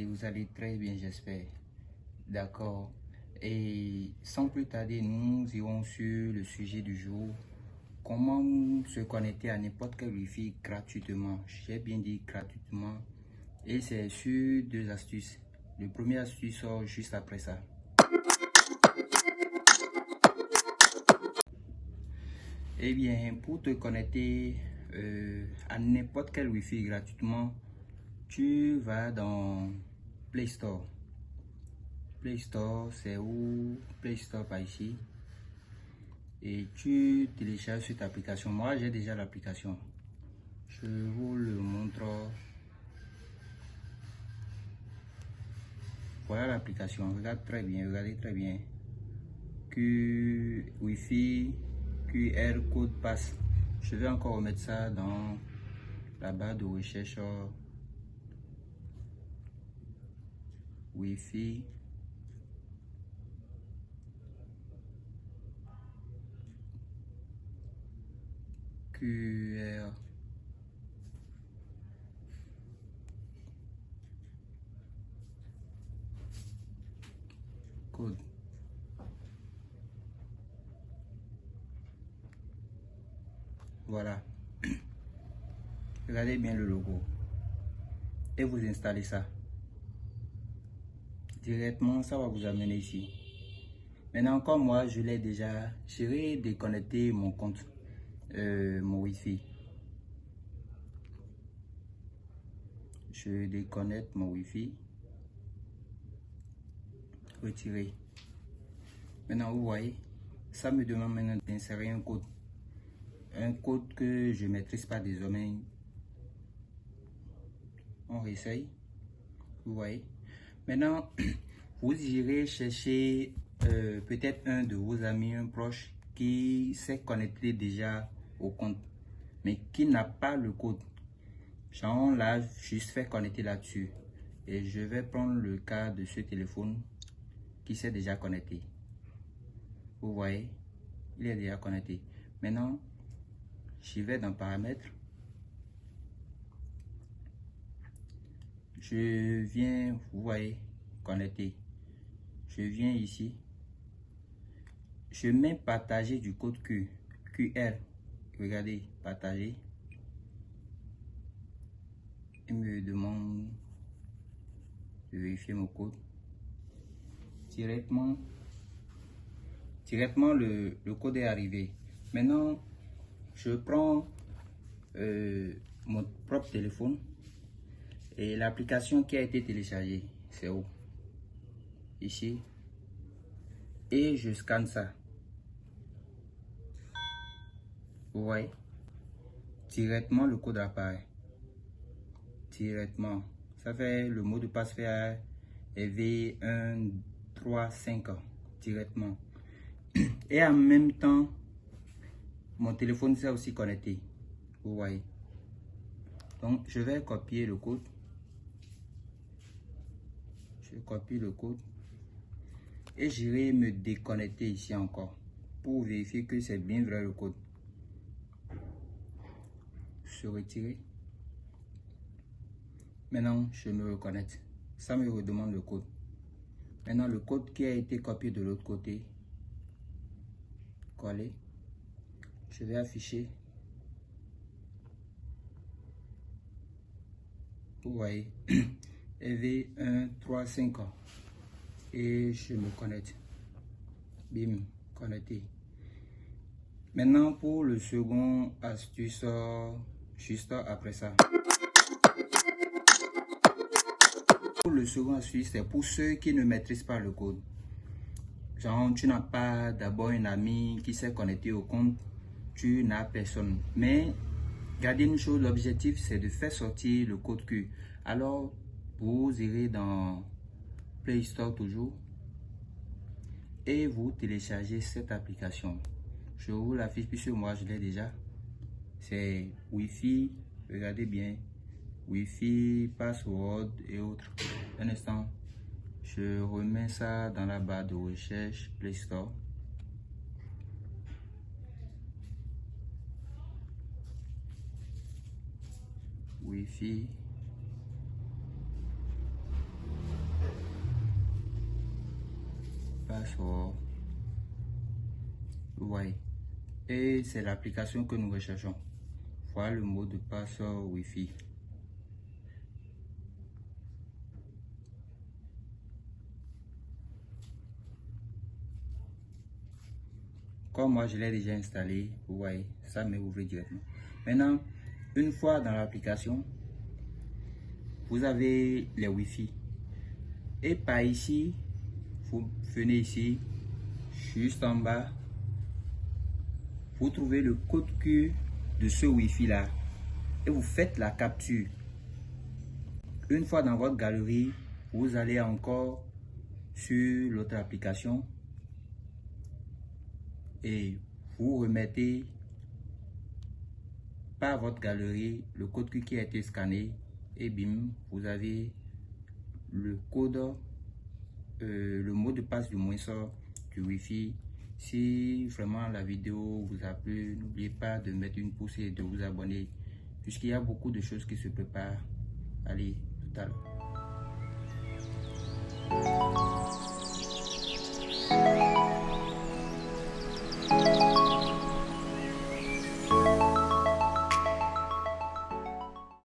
vous allez très bien, j'espère. D'accord. Et sans plus tarder, nous irons sur le sujet du jour. Comment se connecter à n'importe quel Wi-Fi gratuitement. J'ai bien dit gratuitement. Et c'est sur deux astuces. Le premier astuce sort juste après ça. Eh bien, pour te connecter à n'importe quel Wi-Fi gratuitement, tu vas dans Play Store. Play Store, c'est où? Play Store par ici. Et tu télécharges cette application. Moi, j'ai déjà l'application. Je vous le montre. Voilà l'application. Regarde très bien, regardez très bien. Wi-Fi, QR, code passe. Je vais encore remettre ça dans la barre de recherche. Wi-Fi. QR. Code. Voilà. Regardez bien le logo. Et vous installez ça. Directement, ça va vous amener ici. Maintenant, comme moi, je l'ai déjà, je vais déconnecter mon compte, mon Wi-Fi. Je déconnecte mon Wi-Fi. Retirer. Maintenant, vous voyez, ça me demande maintenant d'insérer un code. Un code que je ne maîtrise pas désormais. On réessaye. Vous voyez. Maintenant, vous irez chercher peut-être un de vos amis, un proche qui s'est connecté déjà au compte, mais qui n'a pas le code. On l'a juste fait connecter là-dessus. Et je vais prendre le cas de ce téléphone qui s'est déjà connecté. Vous voyez, il est déjà connecté. Maintenant, je vais dans paramètres. Je viens, vous voyez, connecter. Je viens ici. Je mets partager du code QR. Regardez, partager. Il me demande de vérifier mon code. Directement le code est arrivé. Maintenant, je prends mon propre téléphone et l'application qui a été téléchargée, c'est où? Ici. Et je scanne ça. Vous voyez? Directement le code apparaît. Directement. Ça fait le mot de passe fait V135 directement. Et en même temps, mon téléphone s'est aussi connecté. Vous voyez. Donc, je vais copier le code. Je copie le code. Et j'irai me déconnecter ici encore. Pour vérifier que c'est bien vrai le code. Se retirer. Maintenant, je me reconnecte. Ça me redemande le code. Maintenant, le code qui a été copié de l'autre côté. Coller. Je vais afficher. Vous voyez. EV135. Et je me connecte. Bim, connecté. Maintenant, pour le second astuce, juste après ça. Pour le second astuce, c'est pour ceux qui ne maîtrisent pas le code. Genre, tu n'as pas d'abord un ami qui s'est connecté au compte, tu n'as personne. Mais, gardez une chose, l'objectif, c'est de faire sortir le code Q. Alors, vous irez dans Play Store toujours et vous téléchargez cette application. Je vous l'affiche puisque moi je l'ai déjà. C'est Wi-Fi, regardez bien. Wi-Fi, password et autres. Un instant, je remets ça dans la barre de recherche Play Store. Wi-Fi. password. Vous voyez. Et c'est l'application que nous recherchons. Voilà le mot de passe Wi-Fi. Comme moi je l'ai déjà installé, vous voyez, ça m'est ouvert directement. Maintenant, une fois dans l'application, vous avez les Wi-Fi. Et par ici, vous venez ici, juste en bas, vous trouvez le code QR de ce Wi-Fi là. Et vous faites la capture. Une fois dans votre galerie, vous allez encore sur l'autre application et vous remettez par votre galerie le code QR qui a été scanné et bim, vous avez le code, le mot de passe du moins du Wi-Fi. Si vraiment la vidéo vous a plu, n'oubliez pas de mettre une pouce et de vous abonner puisqu'il y a beaucoup de choses qui se préparent. Allez, tout à l'heure.